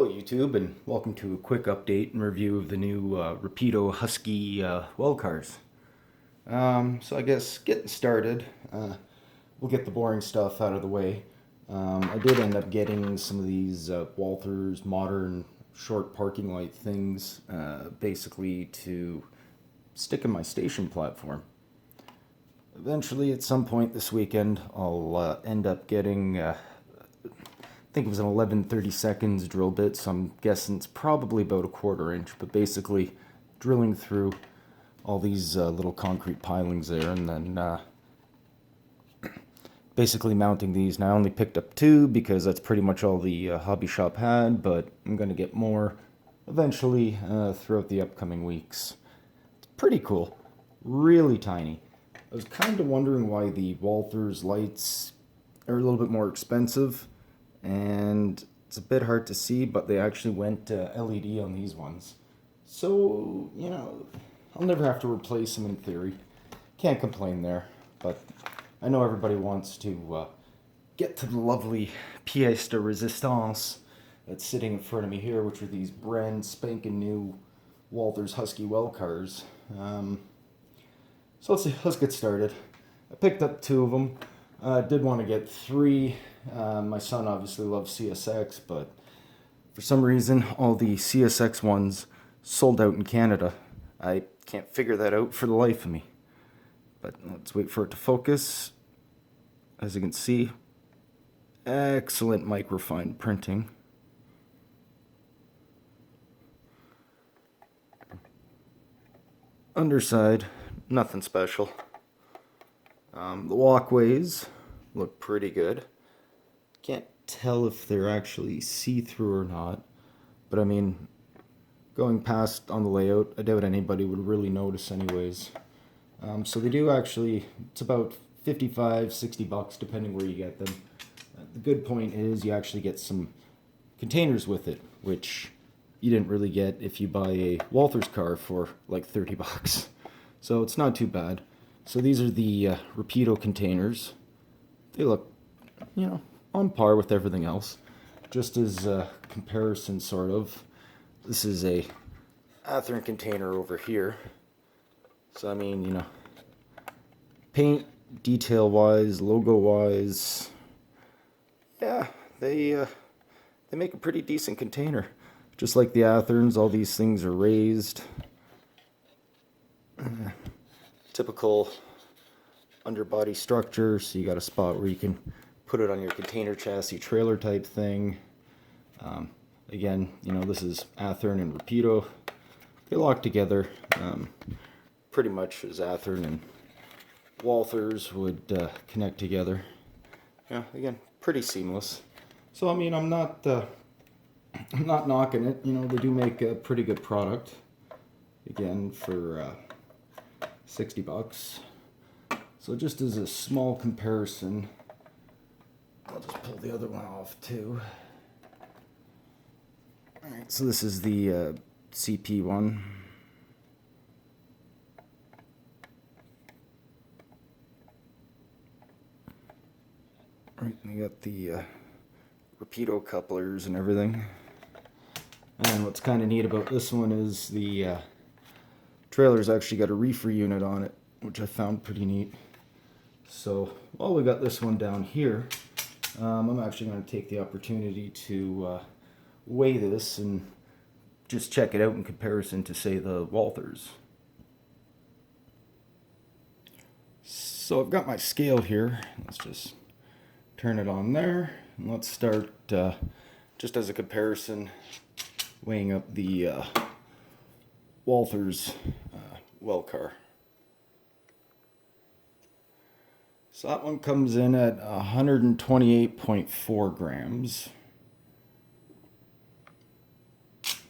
Hello YouTube, and welcome to a quick update and review of the new Rapido Husky well cars. So I guess getting started, we'll get the boring stuff out of the way. I did end up getting some of these Walther's modern short parking light things, basically to stick in my station platform. Eventually, at some point this weekend, I'll end up getting I think it was an 11/32 drill bit, so I'm guessing it's probably about a 1/4 inch, but basically drilling through all these little concrete pilings there, and then basically mounting these. Now I only picked up 2 because that's pretty much all the hobby shop had, but I'm going to get more eventually throughout the upcoming weeks. It's pretty cool, really tiny. I was kind of wondering why the Walther's lights are a little bit more expensive, and it's a bit hard to see, but they actually went LED on these ones. So, you know, I'll never have to replace them in theory. Can't complain there, but I know everybody wants to get to the lovely pièce de résistance that's sitting in front of me here, which are these brand spanking new Walther's Husky well cars. So let's get started. I picked up 2 of them. Did want to get 3. My son obviously loves CSX, but for some reason all the CSX ones sold out in Canada. I can't figure that out for the life of me. But let's wait for it to focus. As you can see, excellent microfine printing. Underside, nothing special. The walkways look pretty good. Can't tell if they're actually see-through or not, but I mean, going past on the layout, I doubt anybody would really notice anyways. So they do actually, it's about $55-$60 depending where you get them. The good point is you actually get some containers with it, which you didn't really get if you buy a Walther's car for like $30. So it's not too bad. So these are the Rapido containers. They look, you know, on par with everything else. Just as a comparison, sort of, this is a Athearn container over here. So I mean, you know, paint detail-wise, logo-wise, yeah, they make a pretty decent container. Just like the Athearns, all these things are raised. Typical underbody structure, so you got a spot where you can put it on your container chassis trailer type thing. Again, you know, this is Athearn and Rapido. They lock together pretty much as Athearn and Walther's would connect together. Yeah, again, pretty seamless. So I mean, I'm not knocking it. You know, they do make a pretty good product. Again, for $60. So just as a small comparison, I'll just pull the other one off too. Alright, so this is the CP one. Right, we got the Rapido couplers and everything. And what's kind of neat about this one is the trailer's actually got a reefer unit on it, which I found pretty neat. So while we got this one down here, I'm actually going to take the opportunity to weigh this and just check it out in comparison to, say, the Walther's. So I've got my scale here. Let's just turn it on there, and let's start just as a comparison, weighing up the Walther's well car. So that one comes in at 128.4 grams.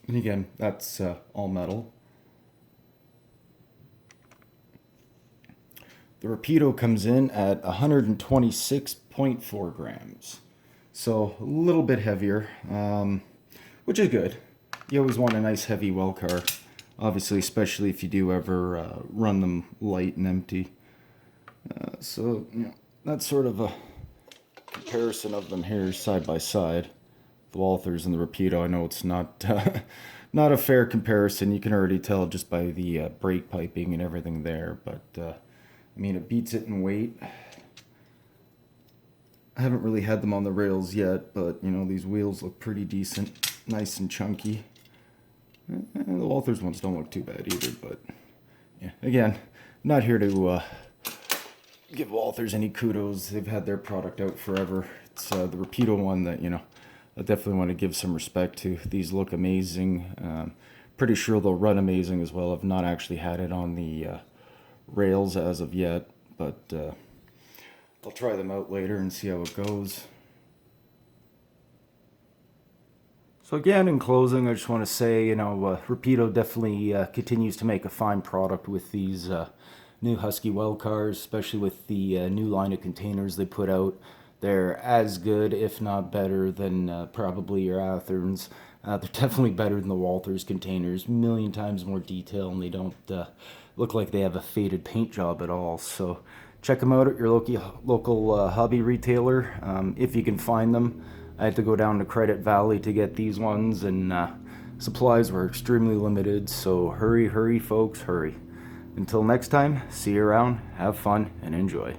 And again, that's all metal. The Rapido comes in at 126.4 grams. So a little bit heavier, which is good. You always want a nice heavy well car. Obviously, especially if you do ever run them light and empty. So, you know, that's sort of a comparison of them here side by side. the Walthers and the Rapido. I know it's not not a fair comparison. You can already tell just by the brake piping and everything there, but I mean, it beats it in weight. I haven't really had them on the rails yet, but you know, these wheels look pretty decent, nice and chunky. The Walthers ones don't look too bad either, but yeah, again, not here to give Walthers any kudos. They've had their product out forever. It's the Rapido one that, you know, I definitely want to give some respect to. These look amazing. Pretty sure they'll run amazing as well. I've not actually had it on the rails as of yet, but I'll try them out later and see how it goes. So again, in closing, I just want to say, you know, Rapido definitely continues to make a fine product with these new Husky well cars, especially with the new line of containers they put out. They're as good, if not better, than probably your Atherns. They're definitely better than the Walthers containers, a million times more detail, and they don't look like they have a faded paint job at all. So check them out at your local hobby retailer if you can find them. I had to go down to Credit Valley to get these ones, and supplies were extremely limited, so hurry, folks, hurry. Until next time, see you around, have fun, and enjoy.